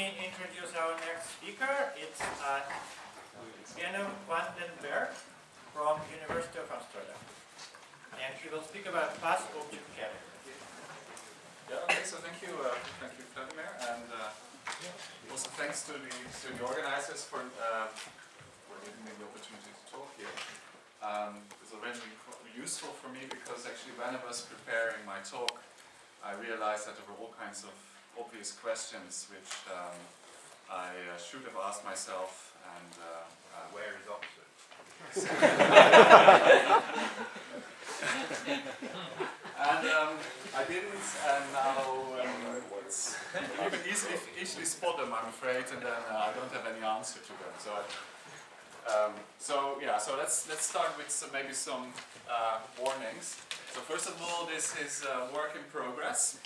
me introduce our next speaker. It's Benno Berg from University of Amsterdam. And he will speak about fast object categories. Yeah, okay, so thank you, Vladimir, and also thanks to the organizers for giving me the opportunity to talk here. It's already useful for me because actually when I was preparing my talk, I realized that there were all kinds of obvious questions which I should have asked myself. And where is Oxford? And I didn't, and now you can easily spot them, I'm afraid, and then I don't have any answer to them. So let's start with maybe some warnings. So first of all, this is work in progress,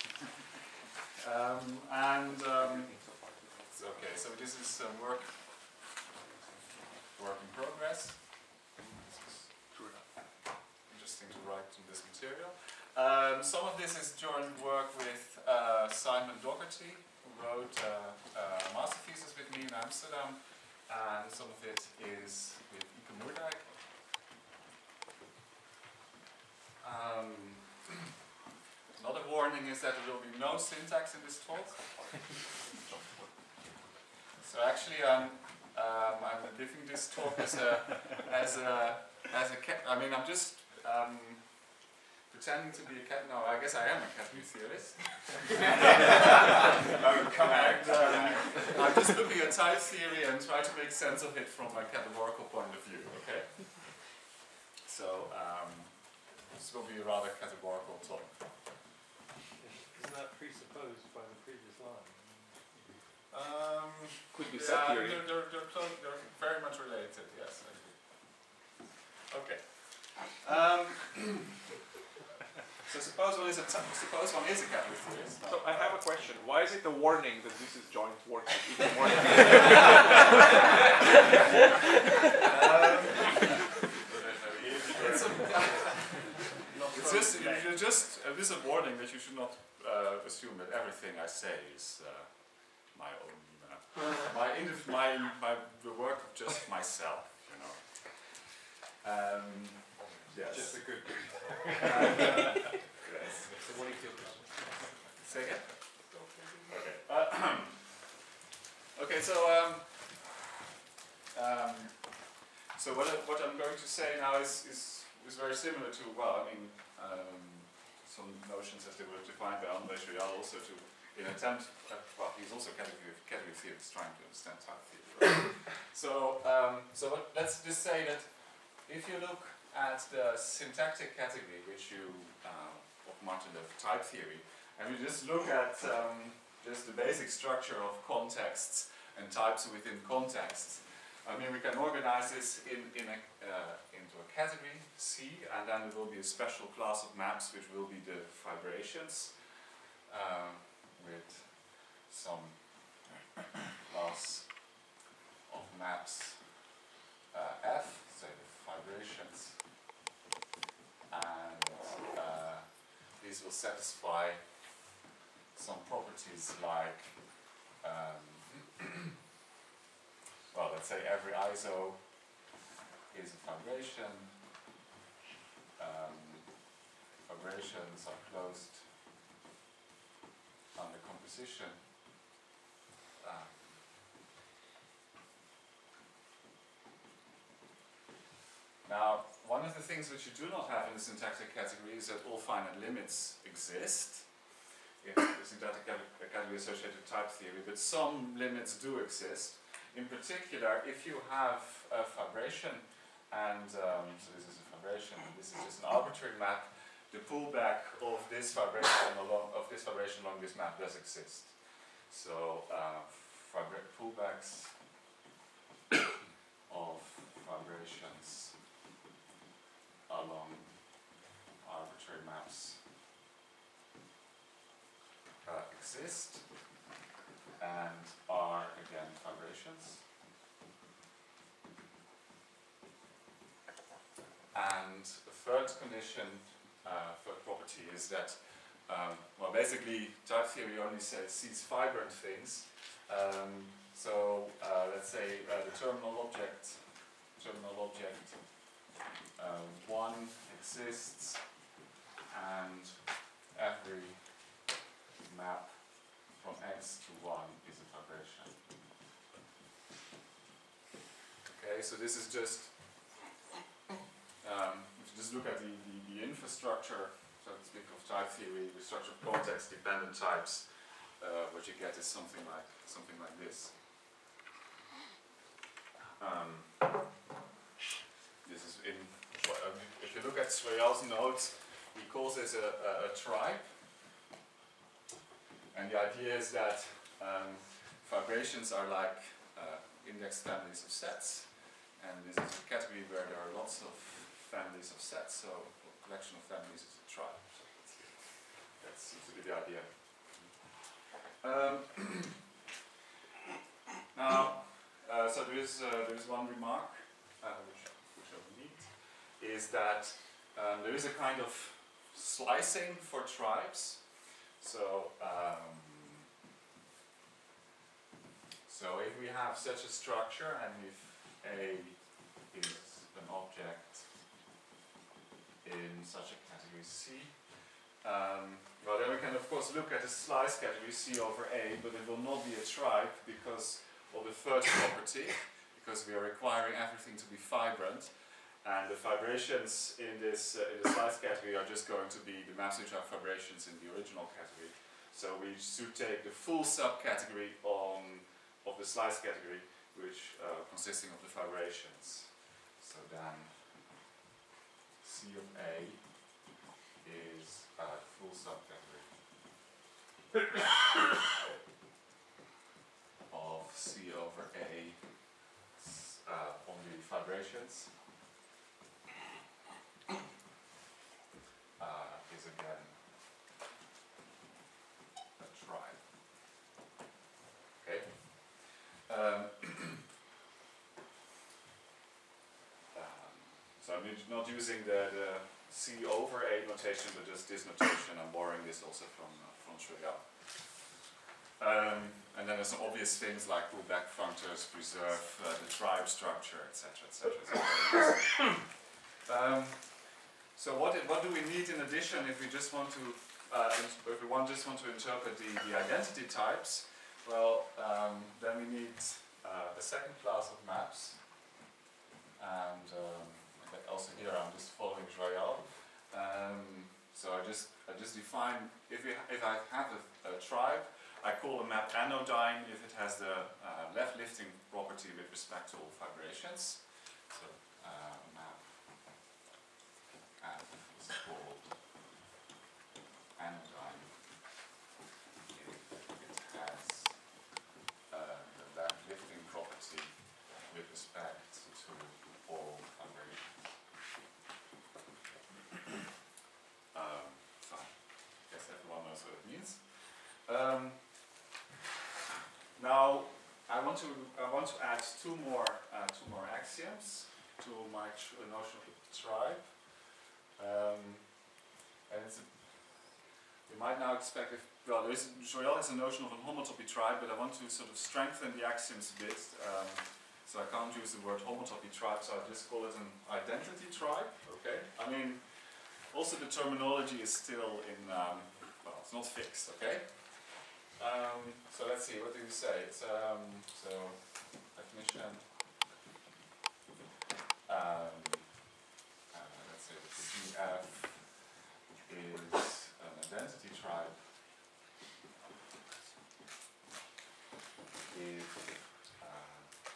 okay. So this is work in progress. Interesting to write in this material. Some of this is joint work with Simon Docherty, who wrote a master thesis with me in Amsterdam, and some of it is with Ieke Moerdijk. Another warning is that there will be no syntax in this talk. So actually, I'm giving this talk I'm just pretending to be a cat. No, I guess I am a category theorist. I'm just looking at type theory and try to make sense of it from a categorical point of view. Okay. So this will be a rather categorical talk. Isn't that presupposed by the previous line? Could be set theory. They're very much related. Yes, I agree. Okay. So suppose one is a category theorist. So I have a question. Why is it a warning that this is joint work with Ieke Moerdijk? It's a warning that you should not assume that everything I say is my own, the work of just myself, you know. Yes. Just a good yes. So what do you feel? Say again? Okay. Okay, so what I'm going to say now is very similar to, some notions as they were defined by André Joyal also to, in attempt, he's also category theorist trying to understand type theory. Right? So let's just say that if you look at the syntactic category, which you, of Martin-Lev type theory, and we just look at just the basic structure of contexts and types within contexts, we can organize this into a category, C, and then there will be a special class of maps, which will be the fibrations, with some class of maps F, say the fibrations, and these will satisfy some properties like well, let's say every iso is a fibration. Fibrations are closed under composition. Now, one of the things which you do not have in the syntactic category is that all finite limits exist in the syntactic category associated with type theory, but some limits do exist. In particular, if you have a fibration, and so this is a fibration, and this is just an arbitrary map, the pullback of this fibration along this map does exist. So pullbacks of fibrations along arbitrary maps exist and are again fibrations. And the third condition, third property is that well, basically, type theory only sees fibrant things. Let's say the terminal object 1 exists, and every map from X to 1 is a fibration. Okay, so this is just, if you just look at the infrastructure, so to speak, of type theory, the structure of context-dependent types, what you get is something like this. This is in, if you look at Swayal's notes, he calls this a tribe. And the idea is that fibrations are like index families of sets. And this is a category where there are lots of families of sets, so a collection of families is a tribe. So that seems to be the idea. So there is one remark which I will need, is that there is a kind of slicing for tribes. So if we have such a structure, and if A is an object in such a category C, well, then we can of course look at the slice category C over A, but it will not be a tribe because of the third property, because we are requiring everything to be fibrant, and the fibrations in this in the slice category are just going to be the maps which are fibrations in the original category. So we should take the full subcategory of the slice category, which consisting of the fibrations. So then C of A is a full subcategory of C over A on the fibrations is again a tribe. Okay. So I'm not using the C over A notation, but just this notation. I'm borrowing this also from Schweiger. And then there's some obvious things like pullback functors, preserve the tribe structure, etc., etc. So what do we need in addition if we just want to just want to interpret the identity types? Well, then we need a second class of maps, and also here I'm just following Joyal. So I just define if I have a tribe, I call a map anodyne if it has the left lifting property with respect to all fibrations. So map is called anodyne if it has the left lifting property with respect to all fibrations. Fine. I guess everyone knows what it means. Now I want to add two more axioms to my notion of a tribe, and you might now expect Joyal has a notion of a homotopy tribe, but I want to sort of strengthen the axioms a bit. So I can't use the word homotopy tribe, so I just call it an identity tribe. Okay. I mean, also the terminology is still in well, it's not fixed. Okay. So let's see, what do you say? It's so definition. Let's say CF is an identity tribe if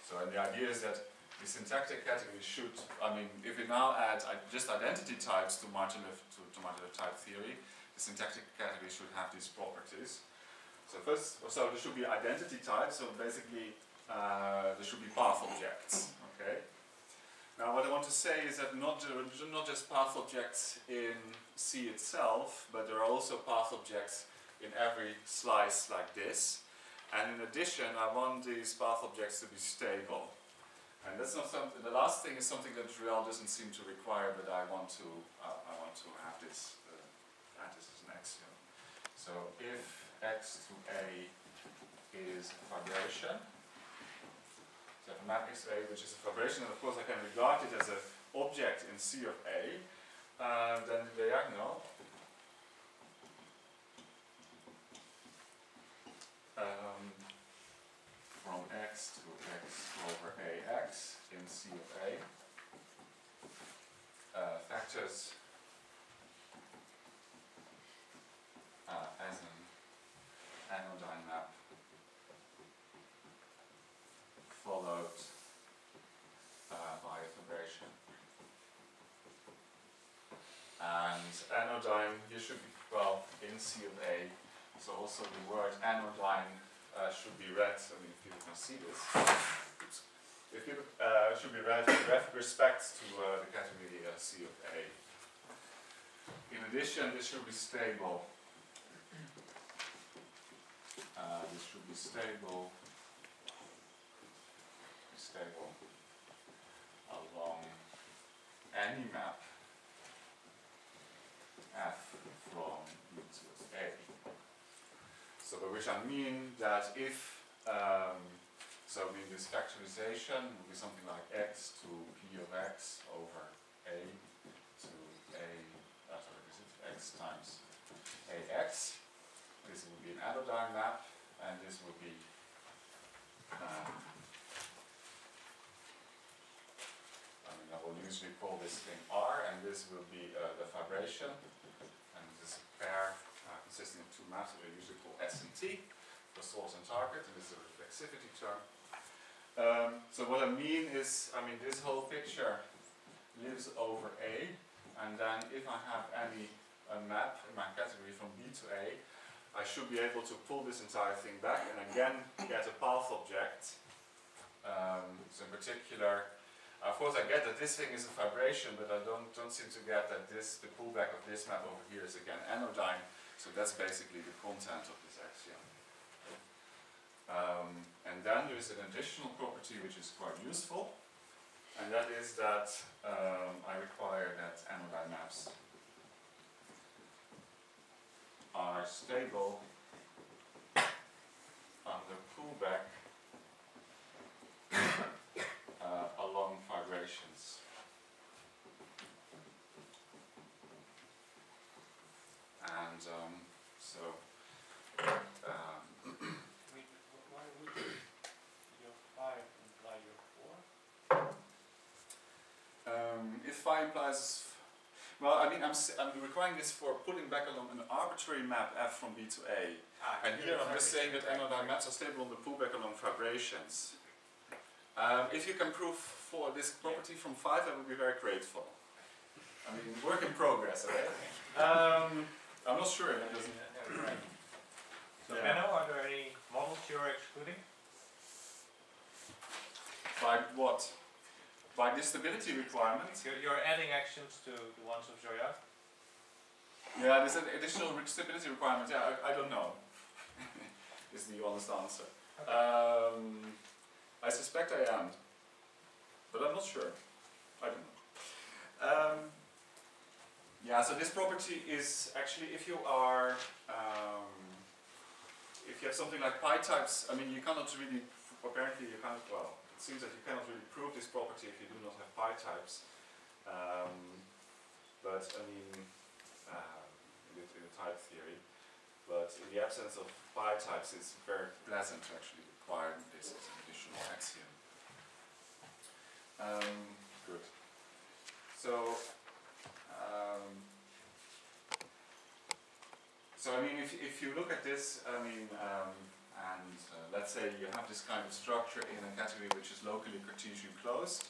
so, and the idea is that the syntactic category should, I mean, if we now add just identity types to Martin-Liff type theory, the syntactic category should have these properties. So so there should be identity types, so basically there should be path objects, okay? Now what I want to say is that not just path objects in C itself, but there are also path objects in every slice like this. And in addition, I want these path objects to be stable. And that's not something, the last thing is something that Joyal doesn't seem to require, but I want to have this, add this as an axiom. So if x to A is a fibration, so if a map x to A which is a fibration, and of course I can regard it as an object in C of A, then the diagonal from x to x over ax in C of A factors as an anodyne map followed by a fibration. And anodyne, here should be, well, in C of A, so also the word anodyne should be read, I mean, if people can see this, if you should be read with respect to the category C of A. In addition, this should be stable. This should be stable along any map F from B to A. So by which I mean that if so I mean this factorization will be something like x to P of x over A to A, sorry, this is x times AX. This will be an anodyne map, and this will be I mean, I will usually call this thing R, and this will be the fibration, and this is a pair consisting of two maps that we usually call S and T for source and target, and this is a reflexivity term. So what I mean is, I mean, this whole picture lives over A, and then if I have any map in my category from B to A, I should be able to pull this entire thing back and again get a path object. So in particular, of course I get that this thing is a fibration, but I don't seem to get that this, the pullback of this map over here is again anodyne. So that's basically the content of this axiom. And then there is an additional property which is quite useful, and that is that I require that anodyne maps are stable under pullback along fibrations. And so why would your 5 imply your 4? if phi implies, well, I mean, I'm requiring this for pulling back along an arbitrary map F from B to A. And here I'm just saying that anodyne maps are stable on the pullback along fibrations. If you can prove for this property from 5, I would be very grateful. I mean, work in progress, okay? I'm not sure if that doesn't. So Benno, are there any models you're excluding? By what? By the stability requirement? You're adding actions to the ones of Joya? Yeah, there's an additional stability requirement. Yeah, I don't know. Is the honest answer. Okay. I suspect I am, but I'm not sure. I don't know. Yeah, so this property is actually, if you are, if you have something like pi types, I mean, you cannot really, apparently you can't, well, it seems that you cannot really prove this property if you do not have pi types. But I mean, in the type theory, but in the absence of pi types, it's very pleasant to actually require this as an additional axiom. Good. So, I mean, if you look at this, I mean, let's say you have this kind of structure in a category which is locally Cartesian closed,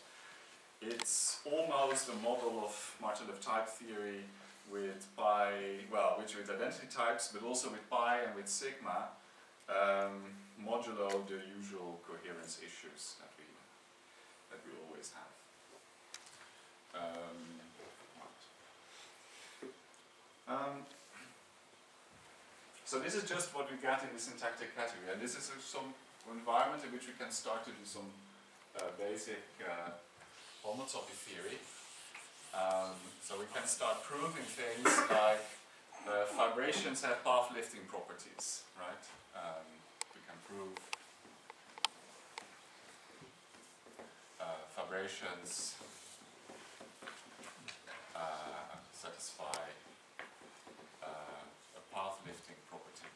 it's almost a model of Martin-Lev type theory with pi, well, with identity types, but also with pi and with sigma, modulo the usual coherence issues that we always have. So this is just what we get in the syntactic category, and this is some environment in which we can start to do some basic homotopy theory. So we can start proving things like fibrations have path lifting properties, right? We can prove fibrations satisfy a path lifting property.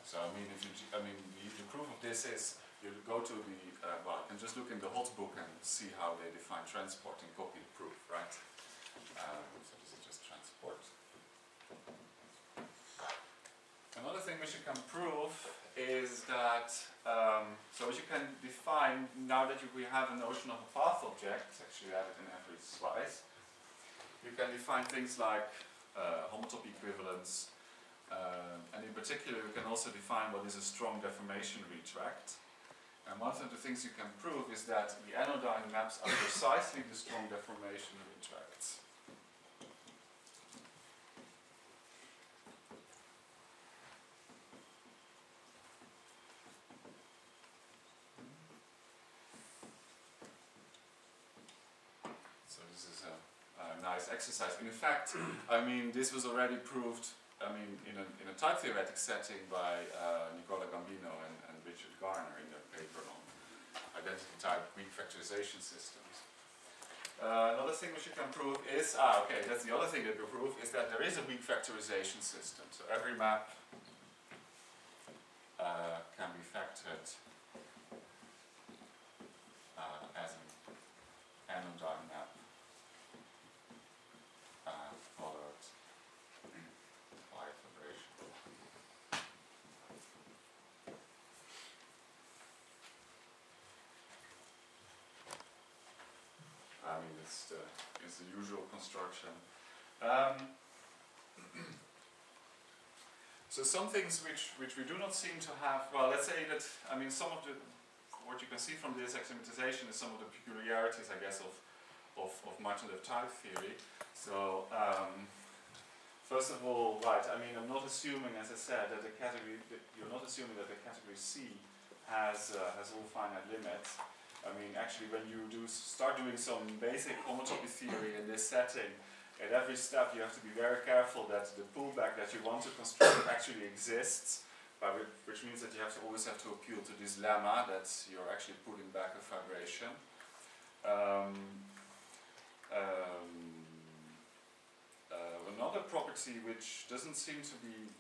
So I mean, the proof of this is you go to the well, you can just look in the hot book and see how they define transport and copy the proof, right? So this is just transport. Another thing which you can prove is that, so which you can define, now that we have a notion of a path object, actually added in every slice, you can define things like homotopy equivalence, and in particular you can also define what is a strong deformation retract. And one of the things you can prove is that the anodyne maps are precisely the strong deformation retracts. So this is a nice exercise. In fact, I mean, this was already proved, I mean, in a type theoretic setting by Nicola Gambino and Richard Garner in their paper on identity type weak factorization systems. Another thing which you can prove is, okay, that's the other thing that we prove, is that there is a weak factorization system. So every map can be factored as an anodyne map followed by fibration. I mean, it's the usual construction. So some things which we do not seem to have, well, let's say that, I mean, some of the, what you can see from this axiomatization is some of the peculiarities, I guess, of Martin-Lev type theory. So, first of all, right, I mean, I'm not assuming, as I said, that the category, you're not assuming that the category C has all finite limits. I mean, actually, when you start doing some basic homotopy theory in this setting, at every step you have to be very careful that the pullback that you want to construct actually exists, which means that you always have to appeal to this lemma that you're actually pulling back a fibration. Another property which doesn't seem to be,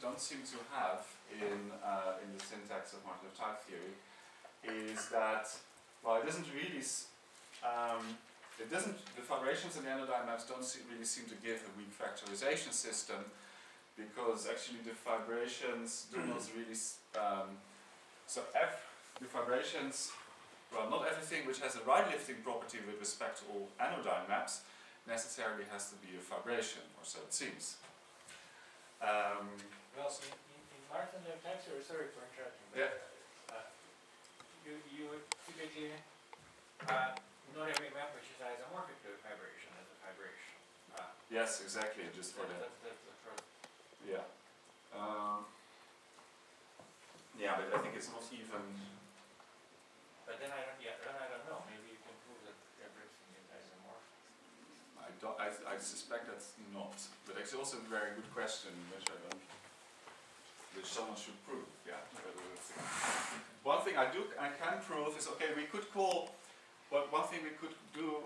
don't seem to have in the syntax of Martin-Lev type theory, is that, well, it doesn't really, the fibrations and the anodyne maps don't really seem to give a weak factorization system, because actually the fibrations do not really, the fibrations, well, not everything which has a right lifting property with respect to all anodyne maps necessarily has to be a fibration, or so it seems. Well, in Martin-Lev type theory, sorry for interrupting, but yeah. You would typically not every map which is isomorphic to a fibration as a fibration. Yes, exactly. Just for that's the first. Yeah. Yeah, but I think it's not even. But then I don't know. Maybe you can prove that everything is isomorphic. I suspect that's not. But it's also a very good question, which someone should prove. Yeah. One thing I can prove is, okay, we could call, but one thing we could do,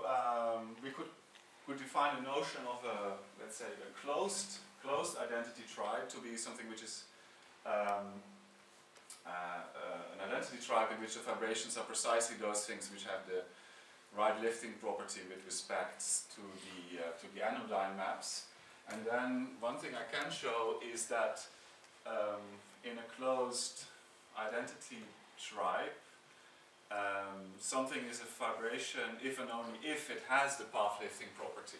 we could define a notion of a, let's say, a closed identity tribe to be something which is an identity tribe in which the fibrations are precisely those things which have the right lifting property with respect to the anodyne maps. And then one thing I can show is that in a closed identity tribe, something is a fibration if and only if it has the path lifting property.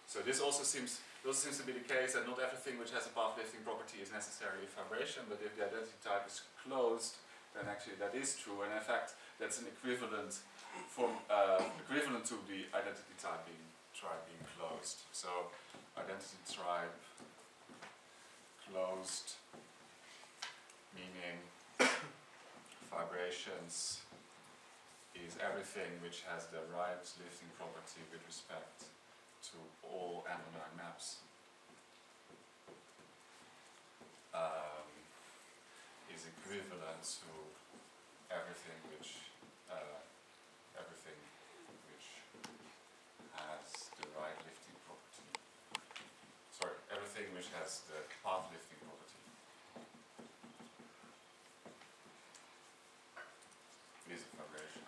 So this also seems to be the case that not everything which has a path lifting property is necessarily a fibration, but if the identity type is closed, then actually that is true, and in fact that's an equivalent to the identity type being closed. So identity tribe closed, meaning fibrations is everything which has the right lifting property with respect to all anodyne maps. equivalent to everything which has the right lifting property. Sorry, everything which has the path lifting property is a fibration.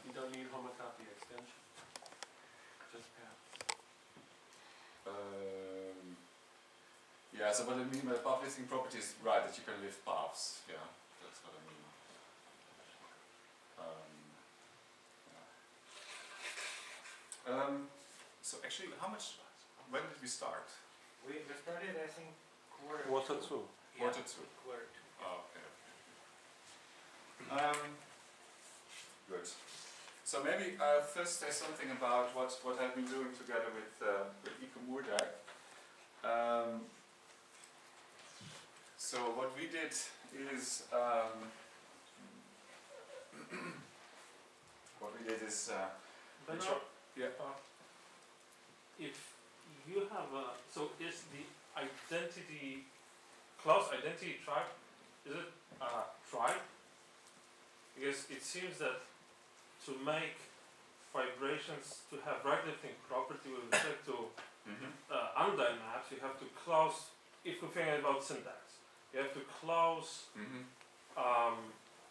You don't need homotopy extension. Just paths. Yeah, so what I mean by path lifting property is right that you can lift paths. Yeah, that's what I mean. So actually, when did we start? We started, I think, quarter Quarter two. two. Quarter two. Quarter two. Oh, okay. Good. So maybe I'll first say something about what I've been doing together with Ieke Moerdijk. So what we did is Benno, yeah. if you have so is the identity, class identity tribe, is it a tribe? Because it seems that to make fibrations to have right lifting property with respect to undyne maps, you have to close, if we think about syntax, you have to close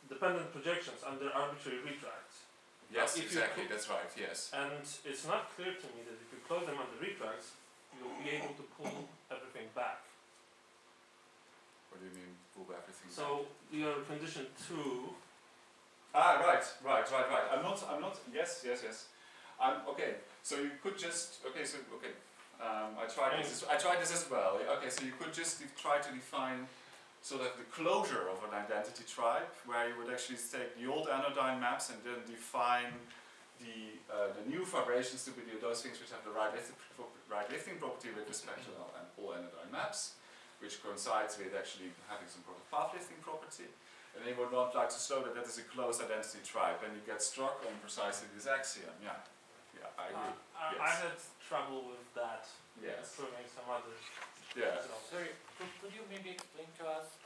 dependent projections under arbitrary retracts. Yes, If exactly, that's right, yes. And it's not clear to me that if you close them under retracts, you'll be able to pull everything back. What do you mean, pull everything back? So your condition 2. Right. I'm not, yes. Okay, so you could just, I tried this as well. Okay, so you could just try to define sort of the closure of an identity tribe, where you would actually take the old anodyne maps and then define the new fibrations to be those things which have the right lifting property with respect to all anodyne maps, which coincides with actually having some sort of path lifting property. And then you would not like to show that that is a closed identity tribe, and you get struck on precisely this axiom. Yeah, I agree. Yes. I had trouble with that. Yes. Proving some others. Yeah. Sorry, could you maybe explain to us,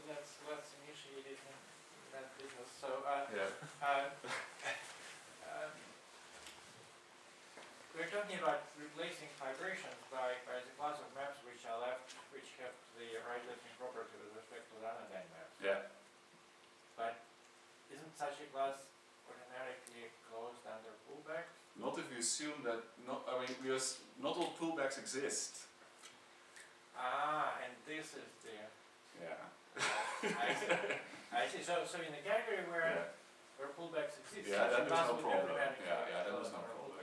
let's initiate it in that business. So, we're talking about replacing fibrations by the class of maps which are left, which have the right lifting property with respect to the anodyne maps. Yeah. But isn't such a class ordinarily closed under pullback? Not if you assume that not all pullbacks exist. And this is the. Yeah. I see. So in the category where pullbacks exist, yeah, then there's no problem. Automatically Then there's no problem.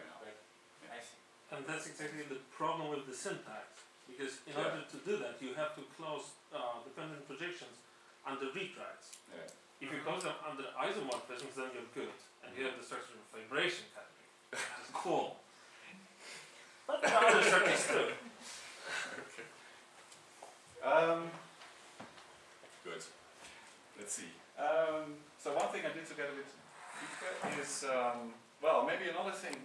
I see. And that's exactly the problem with the syntax. Because in order to do that, you have to close dependent projections under retracts. Yeah. If you close them under isomorphisms, then you're good. And you have the structure of vibration category. Which is cool. But there are other structures too. Okay. Good. Let's see. So one thing I did together with Ieke is, maybe another thing.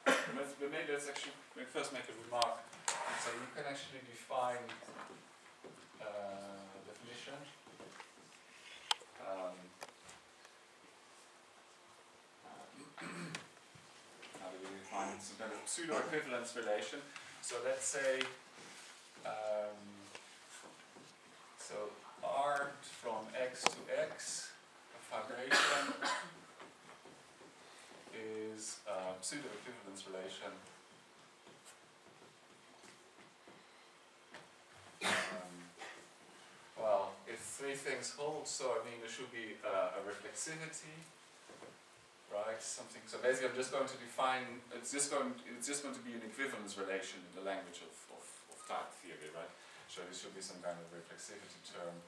Maybe let's actually first make a remark. So you can actually define definition. How do we define some kind of pseudo-equivalence relation? So let's say, so R from X to X, a fibration is a pseudo-equivalence relation. If three things hold, so I mean there should be a reflexivity, right? Something. So basically, I'm just going to define. It's just going to be an equivalence relation in the language of type theory, right? So there should be some kind of reflexivity term,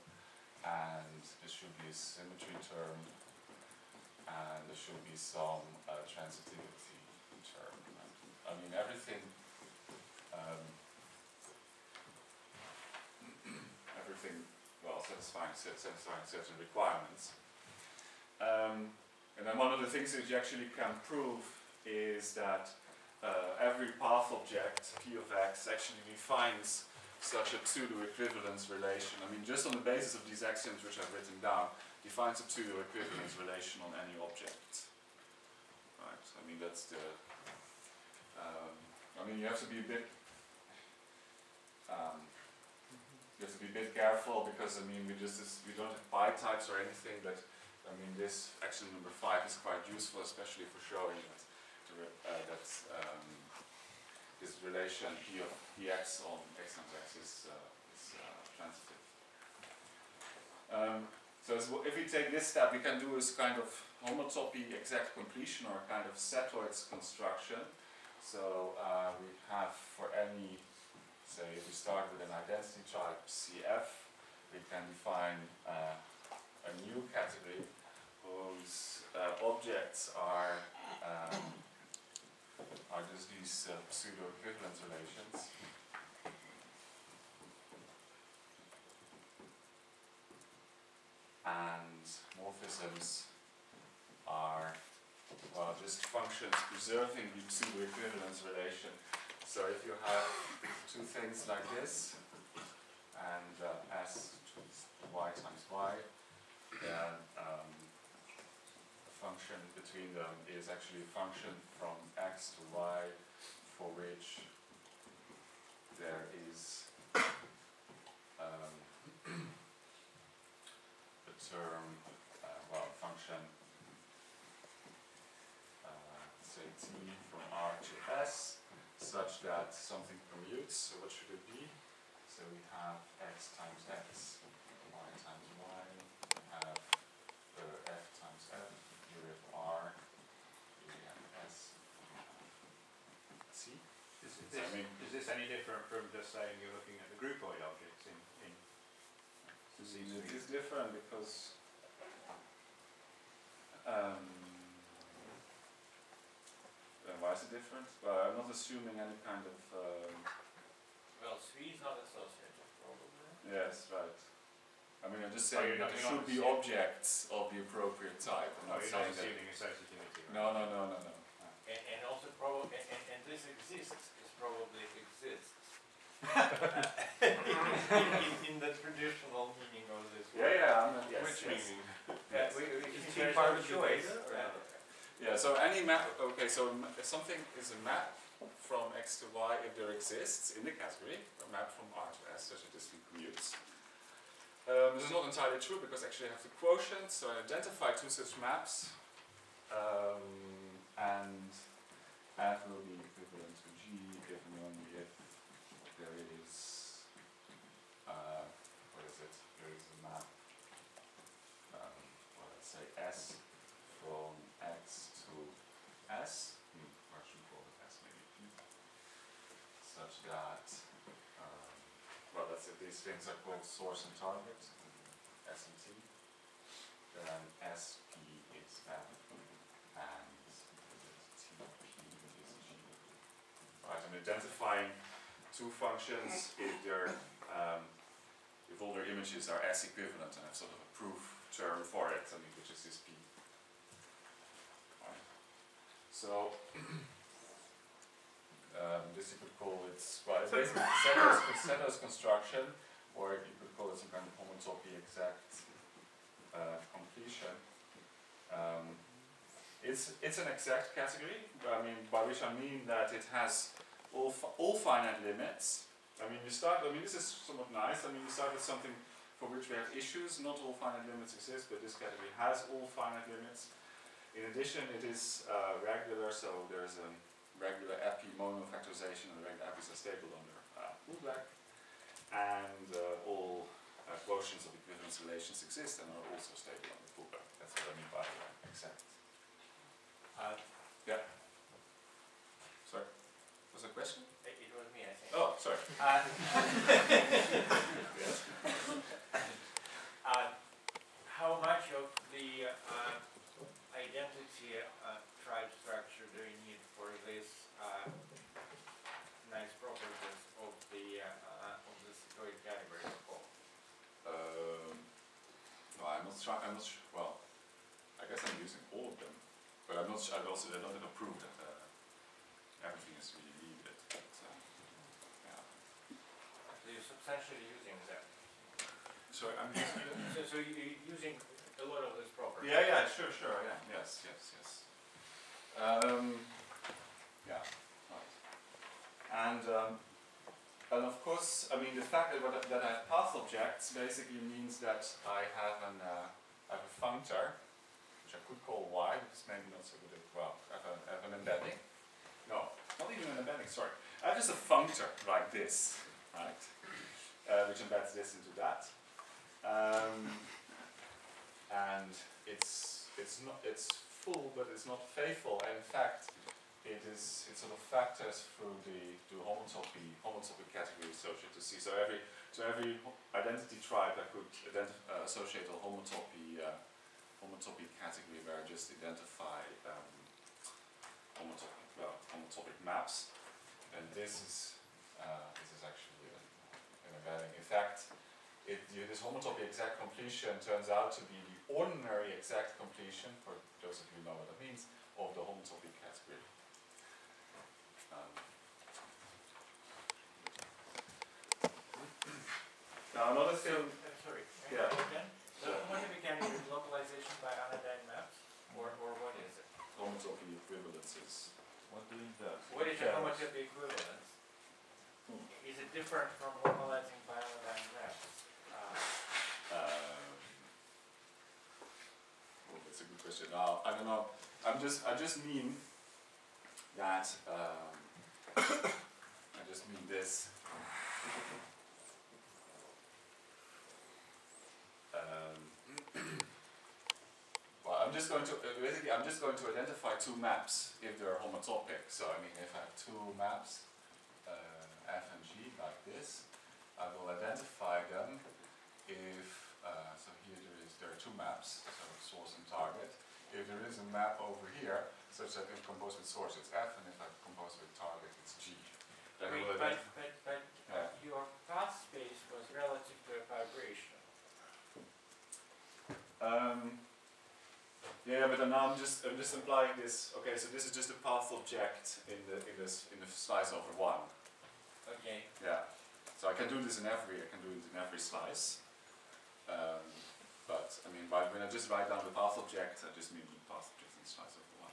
and there should be a symmetry term, and there should be some transitivity term. I mean everything. Everything. Well, satisfying certain requirements. And then one of the things that you actually can prove is that every path object, P of x, actually defines such a pseudo-equivalence relation. I mean, just on the basis of these axioms which I've written down, defines a pseudo-equivalence relation on any object. Right, I mean, that's the... I mean, you have to be a bit... you have to be a bit careful because, I mean, we don't have pi types or anything, but I mean, this axiom number 5 is quite useful, especially for showing that this relation P of Px on x times x is transitive. So if we take this step, we can do this kind of homotopy exact completion or kind of setoids construction. So we have for any, say, we start with an identity type CF, we can define a new category whose objects are just these pseudo-equivalence relations. And morphisms are, well, just functions preserving the pseudo-equivalence relation. So if you have two things like this, and s y times y, then a function between them is actually a function from x to y for which there is a term, well, a function, say t from R to s, such that something commutes. So what should it be? So we have x times x, y times y, we have f times f, here we have r, here we have s, c. Is this any different from just saying you're looking at the groupoid objects in it is different because why is it different? Well, I'm not assuming any kind of Well, 3 is not associated, probably. yes, right. I mean, I'm just saying that there should be objects of the appropriate type. I'm not saying that. assuming associativity. Right? No. And also probably, and this exists, is probably exists. in the traditional meaning of this word. Yeah, yes. Which meaning? We can see part of choice. Yeah, so any map, okay, so if something is a map from x to y if there exists in the category, a map from R to S such that this commutes. This is not entirely true because actually I have the quotient, so I identify two such maps, and F will be equivalent to G if and only if there is, what is it, there is a map, well, let's say S from X to S, or should we call it S maybe, such that, well, let's say these things are called source and target, S and T, then SP is F, and TP is G. Right, I'm identifying two functions if they're, if all their images are S equivalent, and I have sort of a proof term for it, I mean, which is this P. Right. So, this you could call it, well, it's basically Seto's construction, or you could call it some kind of homotopy exact completion. It's an exact category, I mean, by which I mean that it has all finite limits. I mean, this is somewhat nice. I mean, you start with something for which we have issues. Not all finite limits exist, but this category has all finite limits. In addition, it is regular, so there's a regular epi monofactorization, and the regular epis are stable under drawback. And all quotients of equivalence relations exist and are also stable under drawback. That's what I mean by exact. Yeah. Sorry. Was there a question? It was me, I think. Oh, sorry. Yes. How much of the identity tribe structure do you need for this nice properties of the setoid category of all? No, I'm not sure. Well, I guess I'm using all of them, but I'm not sure. I don't have a proof that everything is really needed. But, yeah. So you're substantially using that. So I'm using it. So you're using a lot of this property. Yeah, sure, yeah, yes. Yeah, right. And of course, I mean, the fact that I have path objects basically means that I have I have a functor, which I could call y, which is maybe not so good at, well, I have an embedding. No, not even an embedding, sorry. I have just a functor like this, right? Which embeds this into that. And it's full, but it's not faithful. And in fact, it sort of factors through the homotopy category associated to C. So every identity type I could associate a homotopy category where I just identify homotopic maps. And this is actually an embedding. In fact, this homotopy exact completion turns out to be the ordinary exact completion, for those of you who know what that means, of the homotopy category. Now another thing. Sorry. Yeah. Again. So homotopy can be localization by anodyne maps, or what is it? Homotopy equivalences. What doing that? What is a homotopy equivalence? Is it different from localizing by anodyne maps? Well, that's a good question. Now, I don't know. I just mean that. I just mean this. Well, I'm just going to basically. I'm just going to identify two maps if they're homotopic. So I mean, if I have two maps, F and G like this, I will identify them if. So here there are two maps, so source and target. If there is a map over here, such that if I compose with source it's F, and if I compose with target it's G. Then Wait, will but your path space was relative to a vibration. Yeah, but then now I'm just implying this. Okay, so this is just a path object in the slice over one. Okay. Yeah. So I can do this in every slice. But I mean, when I just write down the path object, I just mean the path object in slice over one.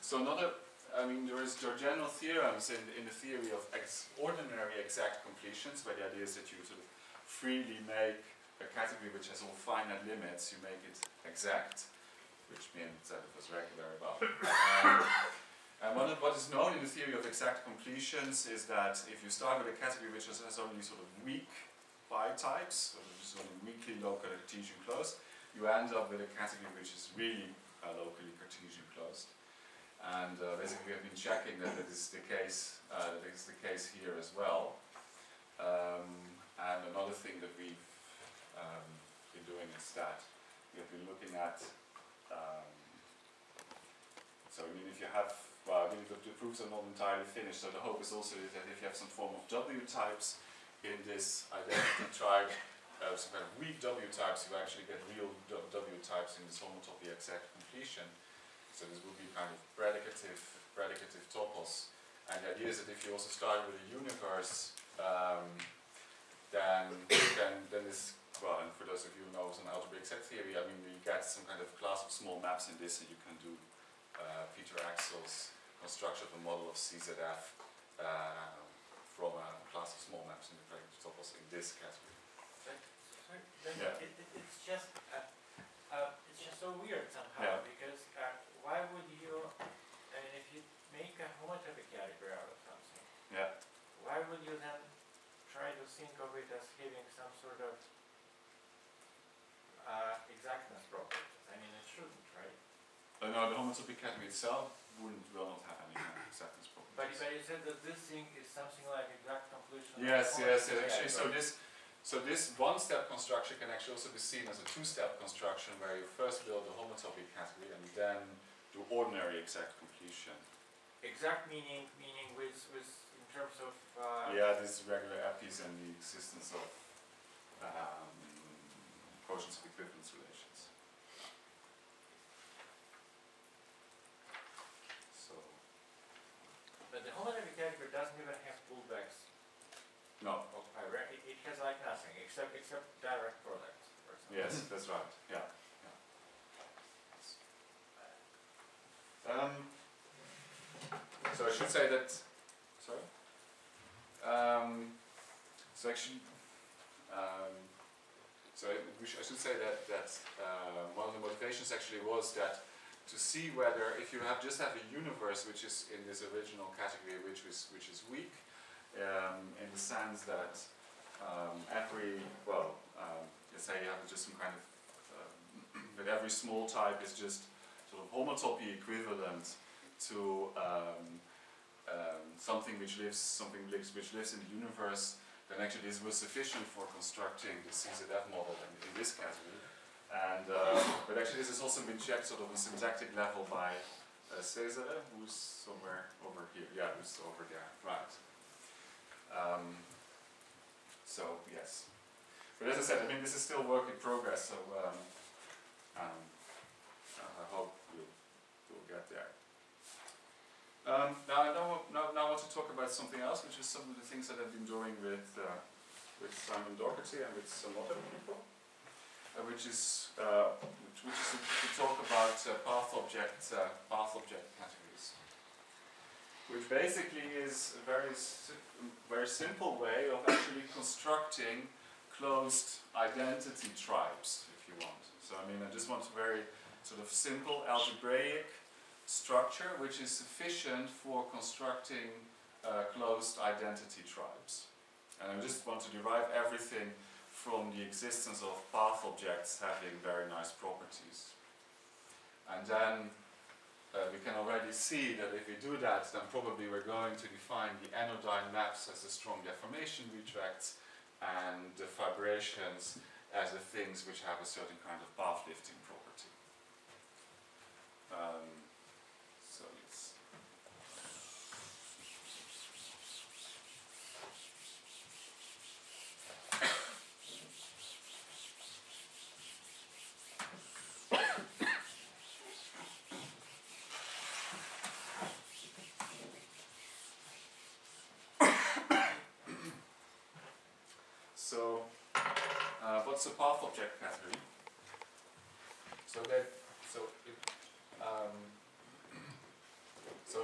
So I mean, there are general theorems in the theory of ordinary exact completions, where the idea is that you sort of freely make a category which has all finite limits, you make it exact, which means that it was regular above. And what is known in the theory of exact completions is that if you start with a category which has only sort of weak bi-types, so just only weakly local Cartesian closed, you end up with a category which is really locally Cartesian closed. And basically we have been checking that that is the case here as well. And another thing that we've been doing is that we have been looking at, so I mean if you have, well, I mean the proofs are not entirely finished, so the hope is also that if you have some form of W types in this identity type, some kind of weak W types, you actually get real W types in this homotopy exact completion. So this would be kind of predicative topos. And the idea is that if you also start with a universe, then this, well, and for those of you who know some algebraic set theory, I mean, you get some kind of class of small maps in this, and you can do Peter Aczel's construction of a model of CZF from a class of small maps in the predicative topos in this category. Yeah. It's just so weird somehow, because why would you, I mean, if you make a homotopy category out of something, why would you then try to think of it as having some sort of exactness properties? I mean, it shouldn't, right? No, the homotopy category itself will not have any kind of exactness properties. But you said that this thing is something like exact completion. Yes, actually, so this one-step construction can actually also be seen as a two-step construction where you first build the homotopy category and then do ordinary exact completion. Exact meaning with in terms of yeah, these regular epis and the existence of quotients of equivalence relations. except direct product, for example. Yes, that's right. Yeah. So I should say that. Sorry. So actually, I should say that one of the motivations actually was that to see whether if you just have a universe which is in this original category which is weak, in the sense that let's say you have just some kind of that every small type is just sort of homotopy equivalent to something which lives in the universe, then actually this was sufficient for constructing the CZF model in this category. And but actually this has also been checked sort of on syntactic level by Cesare, who's somewhere over here. Yeah, who's over there, right. So yes. But as I said, I mean this is still work in progress, so I hope we'll get there. Now I want to talk about something else, which is some of the things that I've been doing with Simon Docherty and with some other people, which is to talk about path object categories, which basically is a very simple way of actually constructing closed identity tribes, if you want. So I mean, I just want a very sort of simple algebraic structure which is sufficient for constructing closed identity tribes. And I just want to derive everything from the existence of path objects having very nice properties. And then we can already see that if we do that, then probably we're going to define the anodyne maps as the strong deformation rejects and the fibrations as the things which have a certain kind of path lifting property. So let's what's a path object category? So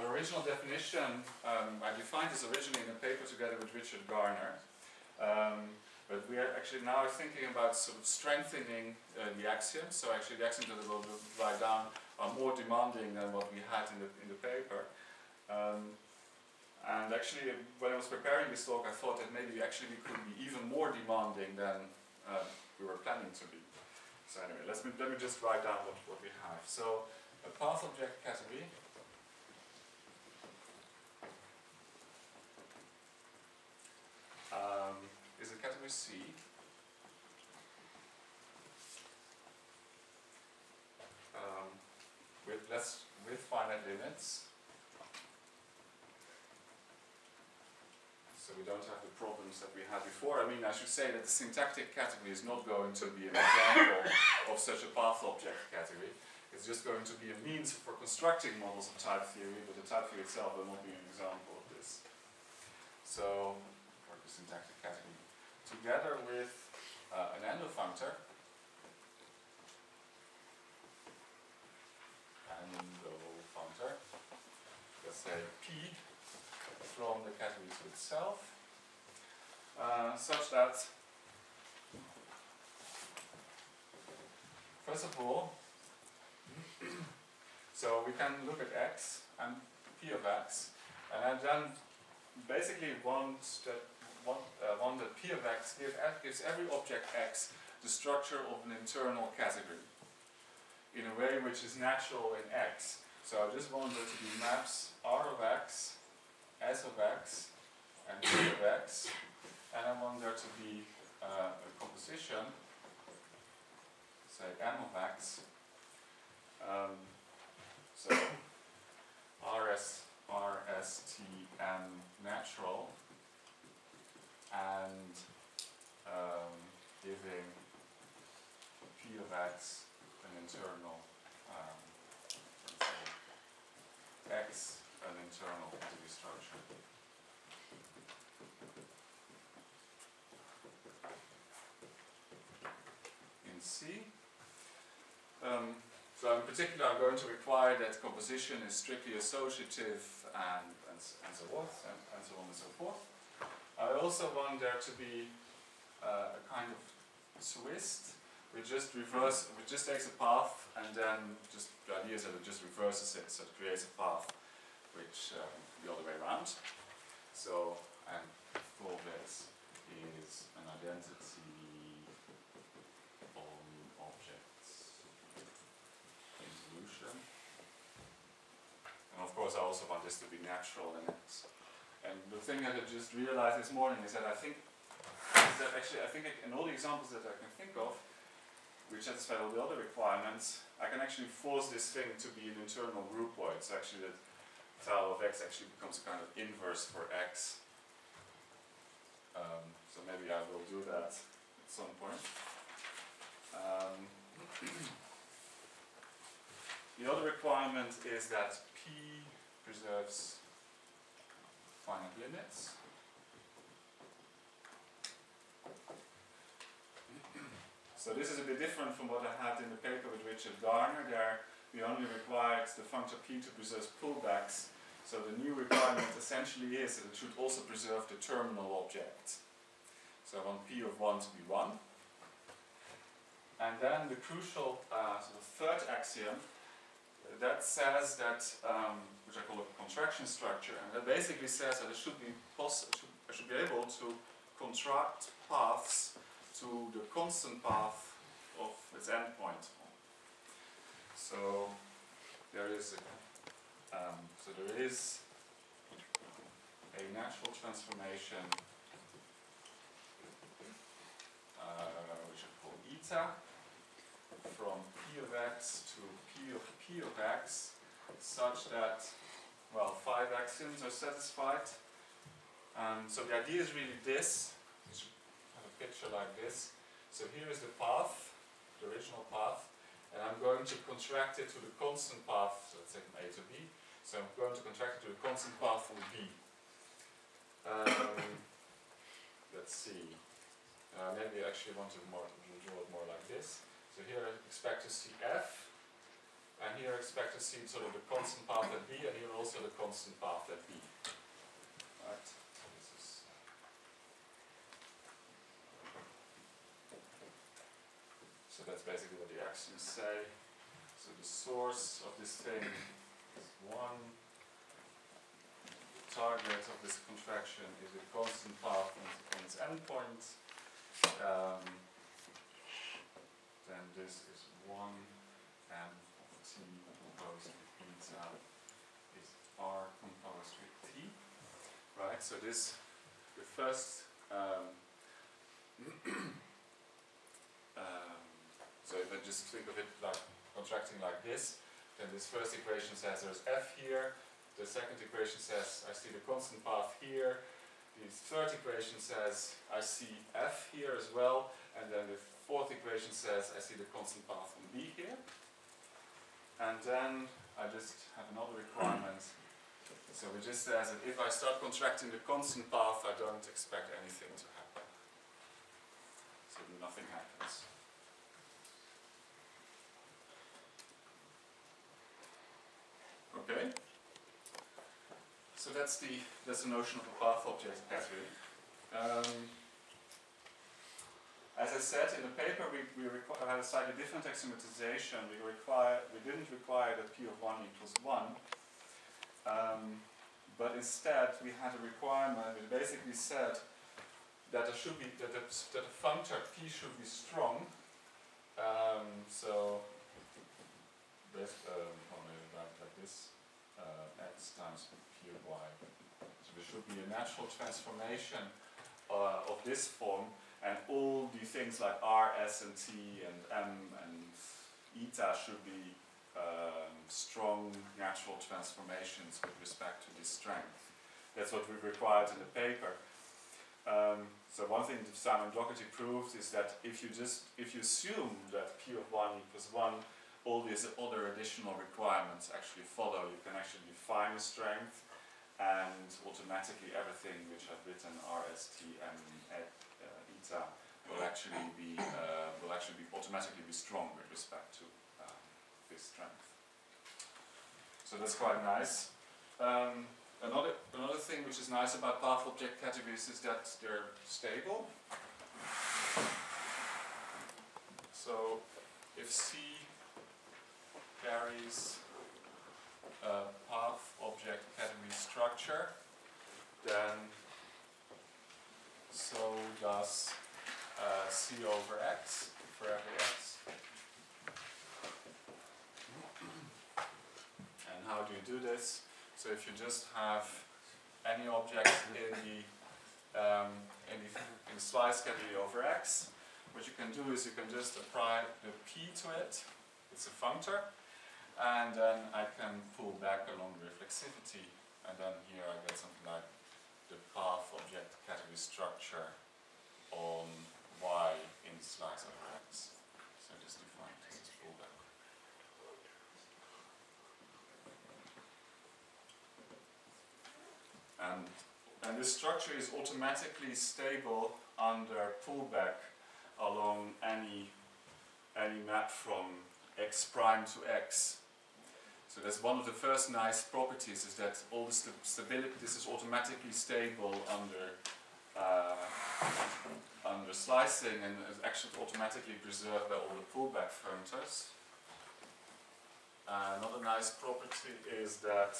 the original definition, I defined this originally in a paper together with Richard Garner, but we are actually now thinking about sort of strengthening the axioms. So actually the axioms that we'll write down are more demanding than what we had in the paper. And actually, when I was preparing this talk, I thought that maybe actually we could be even more demanding than we were planning to be. So anyway, let me just write down what we have. So a path object category is a category C with finite limits. So we don't have the problems that we had before. I mean, I should say that the syntactic category is not going to be an example of such a path object category. It's just going to be a means for constructing models of type theory, but the type theory itself will not be an example of this. So, for the syntactic category, together with an endofunctor, let's say P from the category to itself, such that, first of all, so we can look at X and P of X, and I then basically want that P of X gives every object X the structure of an internal category in a way which is natural in X. So I just want there to be maps R of X, S of X, and P of X, and I want there to be a composition, say M of X. So RSTM natural, and giving P of X an internal, let's say X an internal category structure. see. So in particular, I'm going to require that composition is strictly associative and so forth, and so on and so forth. I also want there to be a kind of twist, which just takes a path, and then just the idea is that it just reverses it, so it creates a path which the other way around. So, and for this is an identity on objects in solution. And of course I also want this to be natural in it. And the thing that I just realized this morning is that I think in all the examples that I can think of, which satisfy all the other requirements, I can actually force this thing to be an internal groupoid. So actually that tau of x actually becomes a kind of inverse for x. So maybe I will do that at some point. The other requirement is that P preserves finite limits. So this is a bit different from what I had in the paper with Richard Garner. There we only required the functor P to preserve pullbacks. So the new requirement essentially is that it should also preserve the terminal object. So I want P of 1 to be 1. And then the crucial sort of third axiom, that says that, which I call a contraction structure, and that basically says that it should be I should be able to contract paths to the constant path of its endpoint. So there is a natural transformation which I call eta from P of x to P of x, such that, well, 5 axioms are satisfied. So the idea is really this. You should have a picture like this. So here is the path, the original path, and I'm going to contract it to the constant path, so let's say from A to B. So I'm going to contract it to the constant path from B. Let's see. Maybe I actually want to draw it more like this. So here I expect to see F, and here I expect to see sort of the constant path at B, and here also the constant path at B. Right? So this is so that's basically what the axioms say. So the source of this thing is 1. The target of this contraction is a constant path on its endpoint. Then this is 1, and T composed with eta is R composed with T. Right, so this, the first, so if I just think of it like contracting like this, then this first equation says there's F here, the second equation says I see the constant path here, the third equation says I see F here as well, and then the fourth equation says I see the constant path from B here. And then I just have another requirement. So it just says that if I start contracting the constant path, I don't expect anything to happen. So nothing happens. Okay? So that's the notion of a path object category. As I said in the paper, we had a slightly different axiomatization. We didn't require that P of 1 equals 1, but instead we had a requirement which basically said that there should be that a functor P should be strong. So this, like this, x times P of y. So there should be a natural transformation of this form. And all the things like R, S, and T, and M, and eta should be strong natural transformations with respect to this strength. That's what we required in the paper. So one thing that Simon Docherty proved is that if you assume that P of 1 equals 1, all these other additional requirements actually follow. You can actually define a strength, and automatically everything which I've written, R, S, T, M, eta, will actually actually automatically be strong with respect to this strength. So that's quite nice. Another thing which is nice about path object categories is that they're stable. So if C carries a path object category structure, then so does C over X for every X. And how do you do this? So if you just have any object in the slice category over X, what you can do is you can just apply the P to it. It's a functor, and then I can pull back along the reflexivity, and then here I get something like the path object category structure on Y in slice over X. So just define this as pullback. And this structure is automatically stable under pullback along any map from X prime to X. So that's one of the first nice properties, is that all the stability, this is automatically stable under slicing, and is actually automatically preserved by all the pullback functors. Another nice property is that,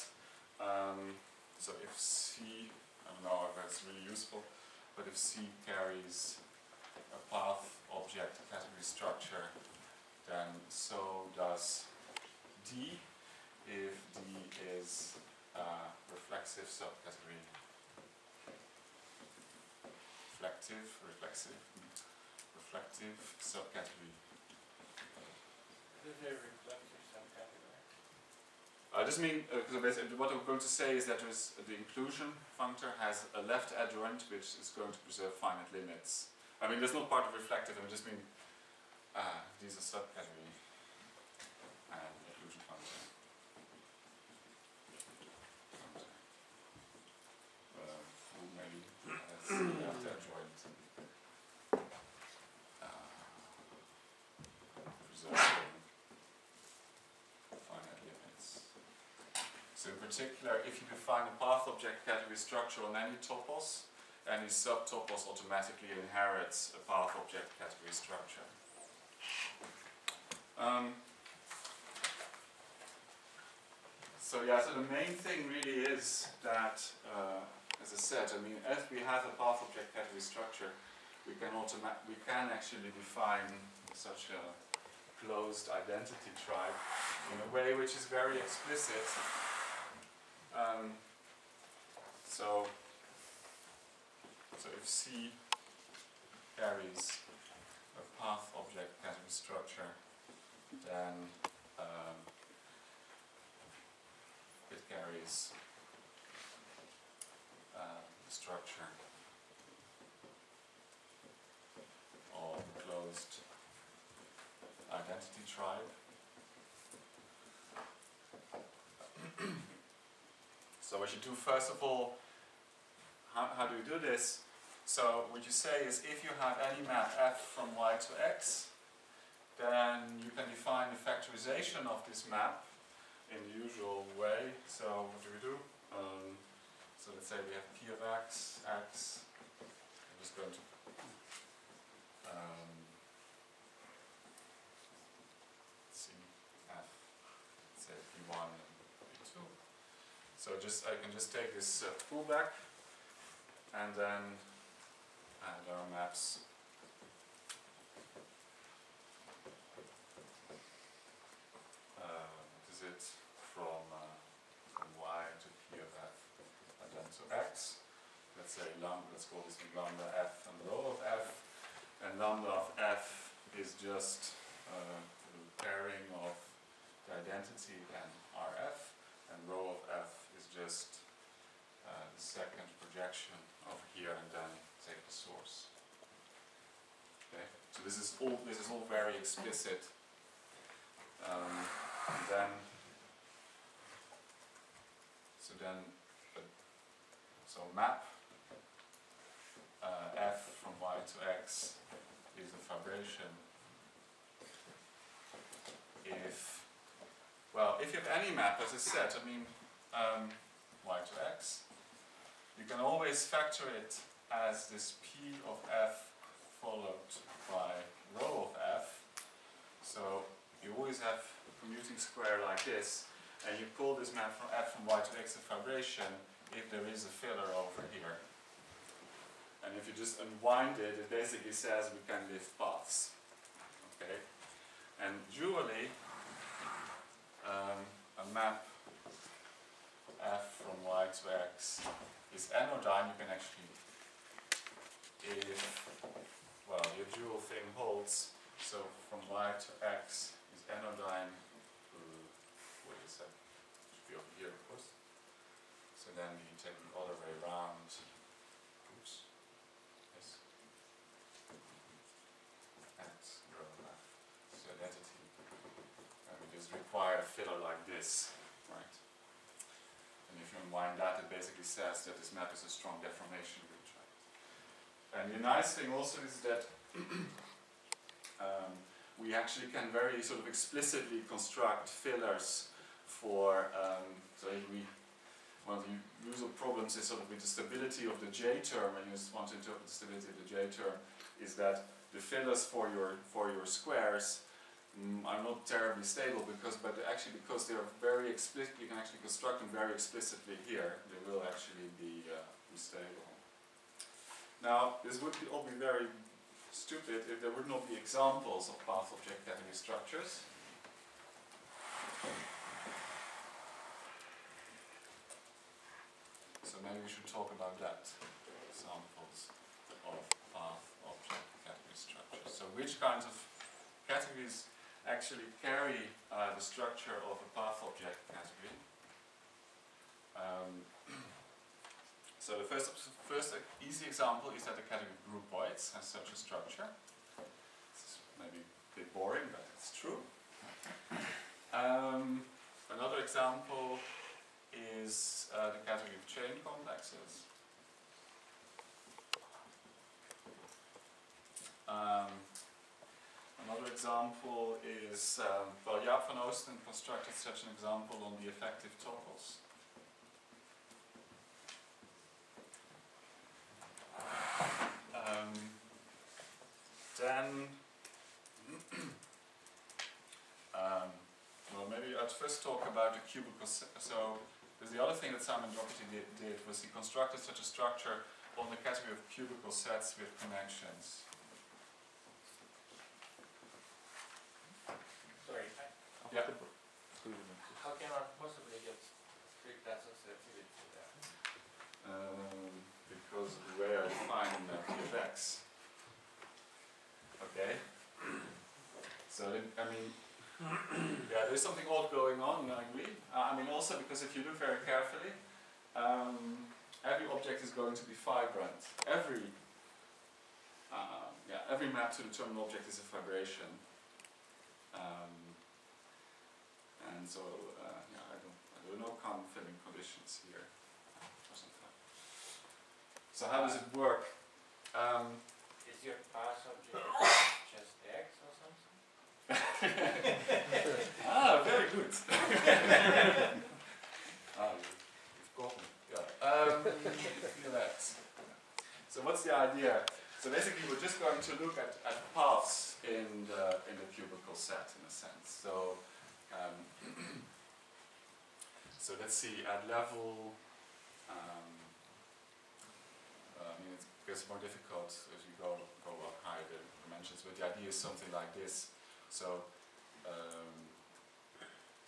so if C, I don't know if that's really useful, but if C carries a path object category structure, then so does D, if D is a reflexive subcategory. Reflective subcategory. Is there a reflexive subcategory? I just mean, so basically what I'm going to say is that the inclusion functor has a left adjoint which is going to preserve finite limits. I mean, there's no part of reflective, I just mean these are subcategory and inclusion functor. Maybe that's left adjoint. Preserving finite limits. So in particular, if you define a path object category structure on any topos, any subtopos automatically inherits a path object category structure. So yeah, so the main thing really is that, as I said, I mean, as we have a path object category structure, we can actually define such a closed identity tribe in a way which is very explicit. So if C carries a path object category structure, then it carries the structure of a closed identity tribe. So what you do first of all, how do you do this? So what you say is, if you have any map F from Y to X, then you can define the factorization of this map in the usual way. So what do? So let's say we have P of X, X. I'm just going to see F, let's say P1 and P2. So I can just take this pullback and then add our maps. What is it? From Y to P of F and then to X. Let's say lambda, let's call this lambda F and rho of F. And lambda of F is just the pairing of the identity and RF, and rho of F is just the second projection over here, and then take the source. Okay, so this is all very explicit. And then map F from Y to X is a fibration if you have any map, as I said, I mean, y to x, you can always factor it as this P of f followed by rho of f. So you always have a commuting square like this, and you call this map from f from y to x a fibration if there is a filler over here. And if you just unwind it, it basically says we can lift paths. Okay? And dually, a map f from y to x is anodyne. You can actually, if, well, your dual thing holds, so from y to x is anodyne, wait a sec, should be over here, of course. So then you take the other way around. Oops. Yes. And rho f. So identity. And we just require a filler like this, right? And if you unwind that, it basically says that this map is a strong deformation ridge, right? And the nice thing also is that we actually can very sort of explicitly construct fillers for, so if we, one of the usual problems is sort of with the stability of the J term, and you just want to interpret the stability of the J term, is that the fillers for your squares are not terribly stable because they're very explicit. You can actually construct them very explicitly here. They will actually be stable. Now, this would all be very stupid if there would not be examples of path object category structures. So maybe we should talk about that. Examples of path object category structures. So which kinds of categories actually carry the structure of a path object category? So the first easy example is that the category groupoids has such a structure. This is maybe a bit boring, but it's true. Another example is the category of chain complexes. Another example is, well, Jaap van Oosten constructed such an example on the effective topos. Then, well, maybe I'd first talk about the cubical set. So, there's the other thing that Simon Docherty did was he constructed such a structure on the category of cubical sets with connections. Sorry, Yeah. how can one possibly get strict associativity to that? Because of the way I define px. Okay. So, I mean, yeah, there's something odd going on, I agree. I mean, also because if you look very carefully, every object is going to be fibrant. Every map to the terminal object is a fibration. And so, yeah, there are no common filling conditions here. So how does it work? Is your path object just X or something? Ah, very good. You've got me. Yeah. That. So what's the idea? So basically, we're just going to look at paths in the cubical set, in a sense. So, so let's see at level. I mean, it gets more difficult as you go up higher the dimensions, but the idea is something like this. So,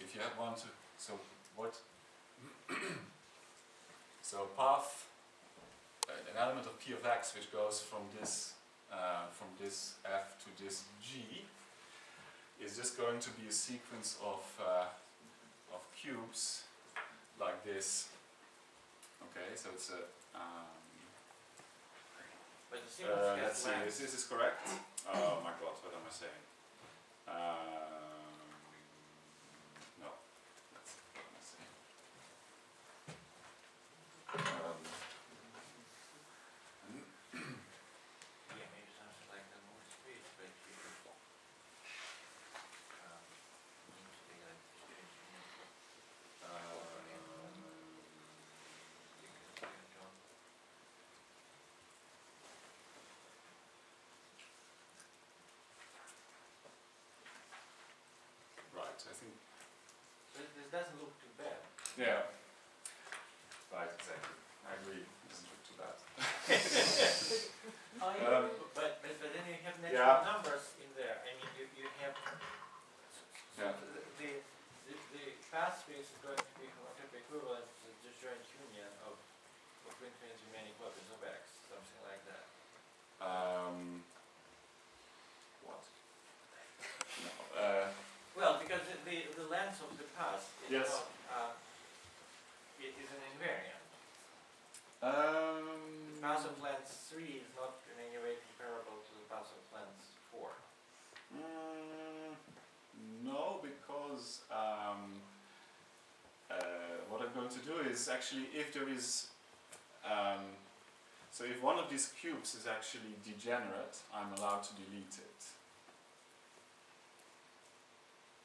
if you have one to, so what? So path, an element of P of x which goes from this f to this g, is just going to be a sequence of cubes like this. Okay, so it's a. But the sequence Let's see, is this correct? Oh my god, what am I saying? No, that's what am I saying? Yeah, maybe something like the more speed, but you need to be like Yeah. Right, exactly. I agree. It doesn't look too bad. But then you have natural Yeah. numbers in there. I mean, you have Yeah. the path space is going to be homotopy equivalent to the disjoint union of infinity many copies of X, something like that. What? No. Well, because the length of the path is Yes. not, it is an invariant. The Um, path of length 3 is not in any way comparable to the path of length 4. No, because what I'm going to do is actually, if there is, so if one of these cubes is actually degenerate, I'm allowed to delete it.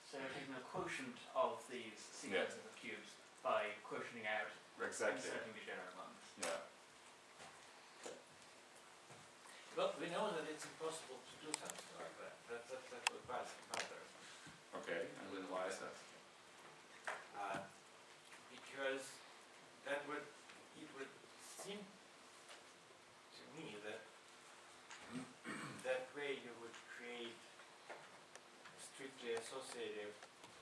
So you're taking a quotient of these sequences of cubes by quotienting out, Exactly. inserting degenerate ones. Yeah. Well, we know that it's impossible to do something like that. That's what matters. Okay, and then why is that? Because it would seem to me that that way you would create a strictly associative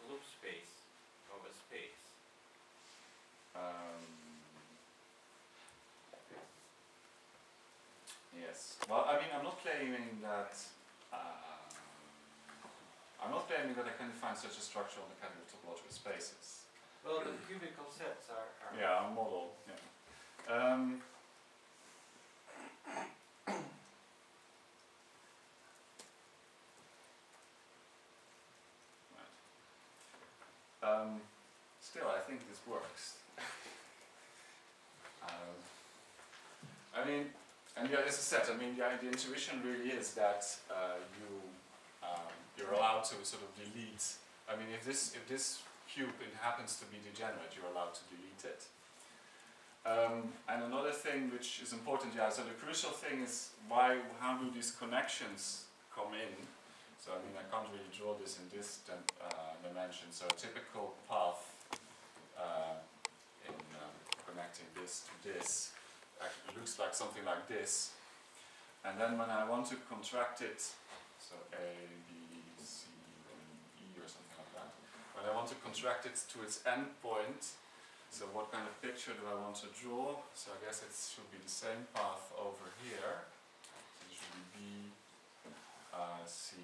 loop space of a space. Yes. Well, I mean, I'm not claiming that. I'm not claiming that I can define such a structure on the category of topological spaces. Well, the cubical sets are Yeah, a model. Yeah. Still, I think this works. I mean, and yeah, as I said, I mean, the intuition really is that you're allowed to sort of delete. I mean, if this cube happens to be degenerate, you're allowed to delete it. And another thing which is important, yeah. So the crucial thing is how do these connections come in? So I mean, I can't really draw this in this dimension. So a typical path in connecting this to this actually looks like something like this. And then when I want to contract it, so A, B, C, E or something like that. When I want to contract it to its endpoint, so what kind of picture do I want to draw? So I guess it should be the same path over here. So it should be B, C,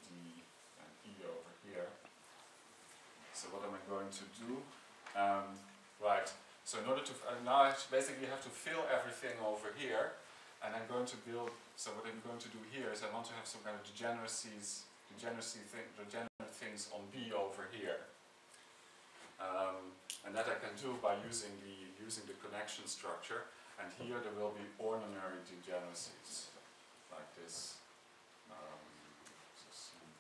D, and E over here. So what am I going to do? Right, so in order to, now I basically have to fill everything over here, and I'm going to build, so what I'm going to do here is I want to have some kind of degenerate things on B over here. And that I can do by using the connection structure, and here there will be ordinary degeneracies, like this. So CB,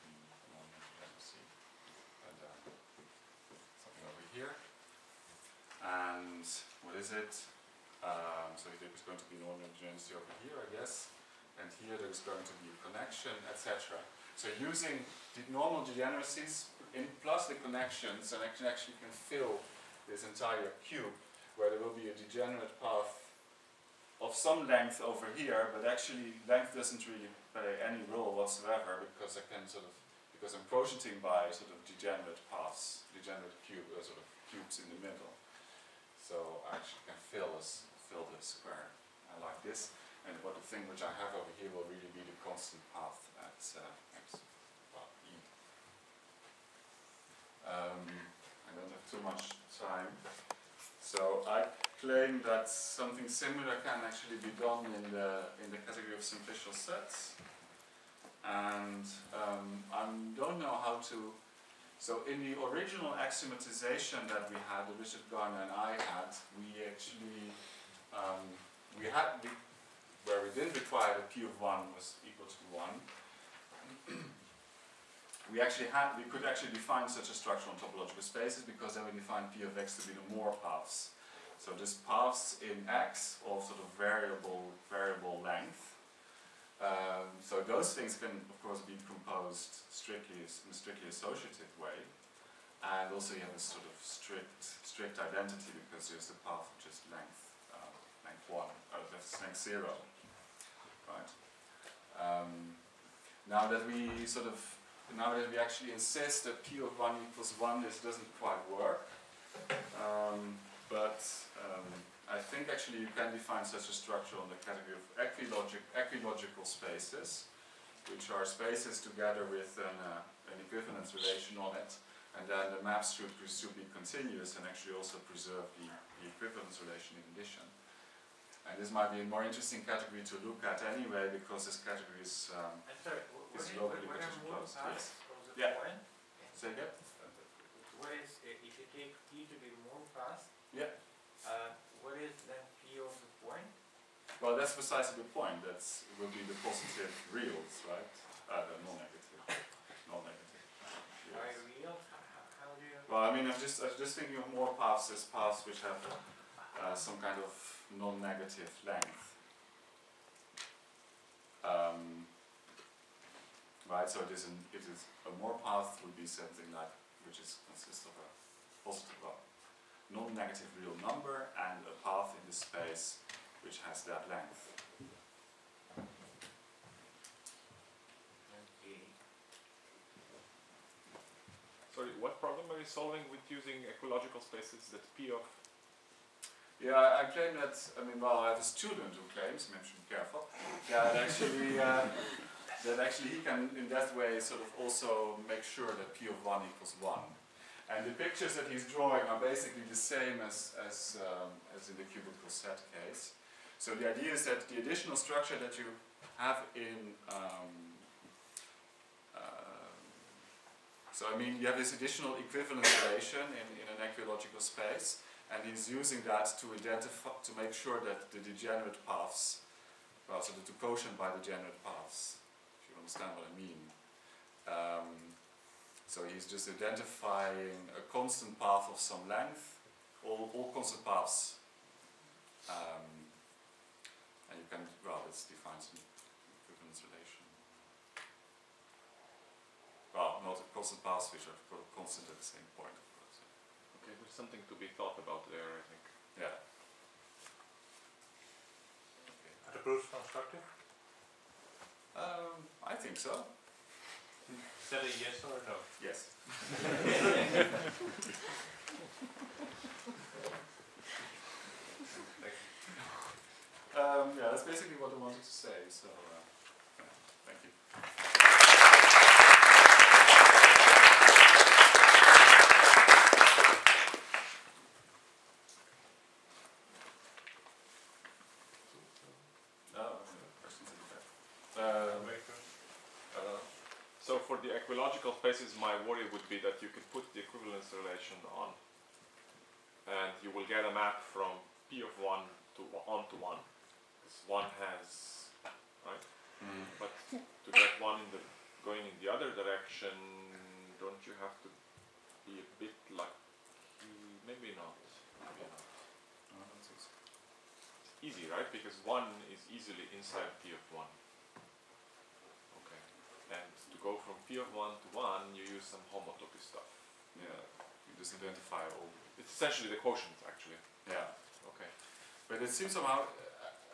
degeneracy, and something over here. And what is it? So there's going to be an ordinary degeneracy over here, I guess. And here there's going to be a connection, etc. So using the normal degeneracies plus the connections, and I can actually fill this entire cube where there will be a degenerate path of some length over here, but actually length doesn't really play any role whatsoever because because I'm quotienting by sort of degenerate paths, degenerate sort of cubes in the middle. So I actually can fill this square like this, and the thing which I have over here will really be the constant path at X, well, E. I don't have too much time, so I claim that something similar can actually be done in the category of simplicial sets, and I don't know how to. So in the original axiomatization that we had, that Richard Garner and I had, we actually where we didn't require that P of 1 was equal to 1. We could actually define such a structure on topological spaces because then we define P of X to be the more paths. So this paths in X of sort of variable length. So those things can of course be composed strictly in a strictly associative way. and also you have a sort of strict identity because there's the path of just length 1, that's length 0, right? Now that we actually insist that p of 1 equals 1, this doesn't quite work, but I think actually you can define such a structure on the category of equilogical spaces, which are spaces together with an equivalence relation on it, and then the maps should be continuous and actually also preserve the equivalence relation in addition. And this might be a more interesting category to look at anyway, because this category is locally partition closed. Yes. Yeah. Say again? What is, if you take p to be more fast, yeah. What is then p of the point? Well, that's precisely the point. It will be the positive reals, right? The non-negative. Non-negative. By real? How do you? Well, I mean, I'm just thinking of more paths as paths which have some kind of non-negative length. Right, so it is a more path would be something like consists of a positive, non-negative real number and a path in the space which has that length. Okay. Sorry, what problem are you solving with using ecological spaces that p of? Yeah, I claim that, I have a student who claims, maybe I should be careful, that actually he can in that way sort of also make sure that p of 1 equals 1. And the pictures that he's drawing are basically the same as in the cubical set case. So the idea is that the additional structure that you have in, you have this additional equivalence relation in an equilogical space, and he's using that to make sure that the degenerate paths, so the quotient by degenerate paths, if you understand what I mean. So he's just identifying a constant path of some length, all constant paths, and you can, this defines an equivalence relation. Well, not constant paths which are constant at the same point, of course. Okay, there's something to be thought about there, I think. Yeah. Are the proofs constructive? I think so. Is that a yes or a no? Yes. Yeah, that's basically what I wanted to say, so thank you. Questions in the back? So for the ecological spaces, my worry would be that you could put the equivalence relation on, and you will get a map from p of 1 to 1 to 1. Because 1 has, right? Mm. But to get 1 going in the other direction, don't you have to be a bit lucky? Maybe not. Maybe not. No, I don't think so. Easy, right? Because 1 is easily inside p of 1. Okay. And to go from p of 1 to 1, you use some homotopy stuff. Yeah, you just identify all. It's essentially the quotient, actually. Yeah. Okay. But it seems somehow,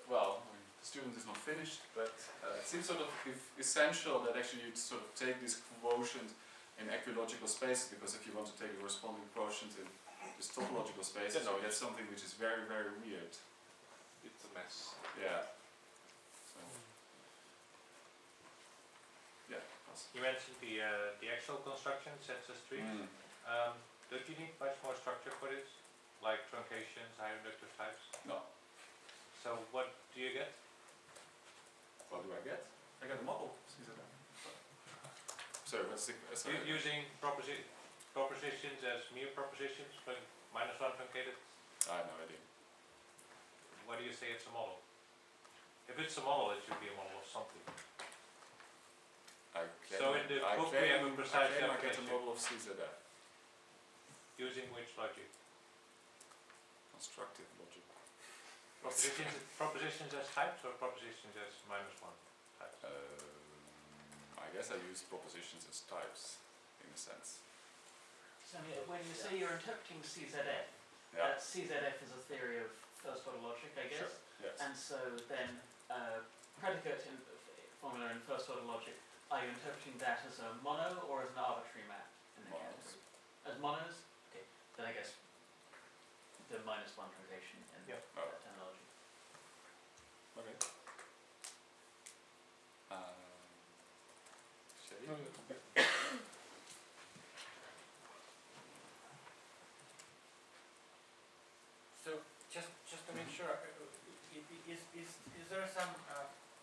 the student is not finished, but it seems sort of essential that actually you sort of take this quotient in equilogical spaces, because if you want to take a corresponding quotient in this topological spaces, you get something which is very, very weird. It's a mess. Yeah. So. Yeah. You mentioned the Aczel construction, sets as trees. Mm. Don't you need much more structure for this? Like truncations, higher inductive types? No. So what do you get? What do I get? I get a model. Sorry, what's the Using propositions as mere propositions, like -1 truncated? I have no idea. Why do you say it's a model? If it's a model, it should be a model of something. So in the book we have a precise I get a definition. model of CZF. Using which logic? Constructive logic. Propositions as types or propositions as -1 types? I guess I use propositions as types, in a sense. So when you say you're interpreting CZF, Yeah. CZF is a theory of first order logic, I guess. Yes. And so then predicate in formula in first order logic, are you interpreting that as a mono or as an arbitrary map in the Monos. category? As monos? Okay, then I guess the -1 notation in Yep. that terminology. Okay. Shall No, we? So just to make sure, is there some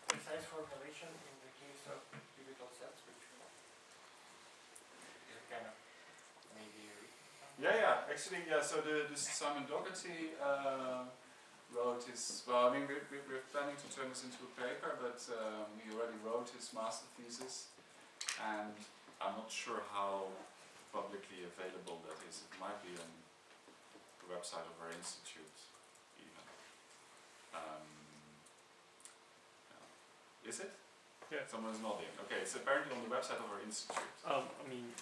precise formulation in the case of cubical sets, which is kind of maybe? Yeah. Actually, yeah. So this Simon Docherty wrote his. Well, I mean, we're planning to turn this into a paper, but he already wrote his master thesis, and I'm not sure how publicly available that is. It might be on the website of our institute, even. Is it? Yeah. Someone's nodding. Okay, it's apparently on the website of our institute. I mean,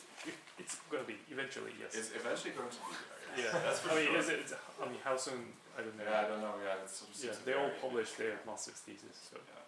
it's going to be eventually, yes. It's eventually going to be there. Yes. Yeah, That's for I mean, sure. I mean, how soon? I don't know. Yeah, I don't know. Yeah, it's sort of Yeah, seems they all very published their initial. master's thesis, so. Yeah.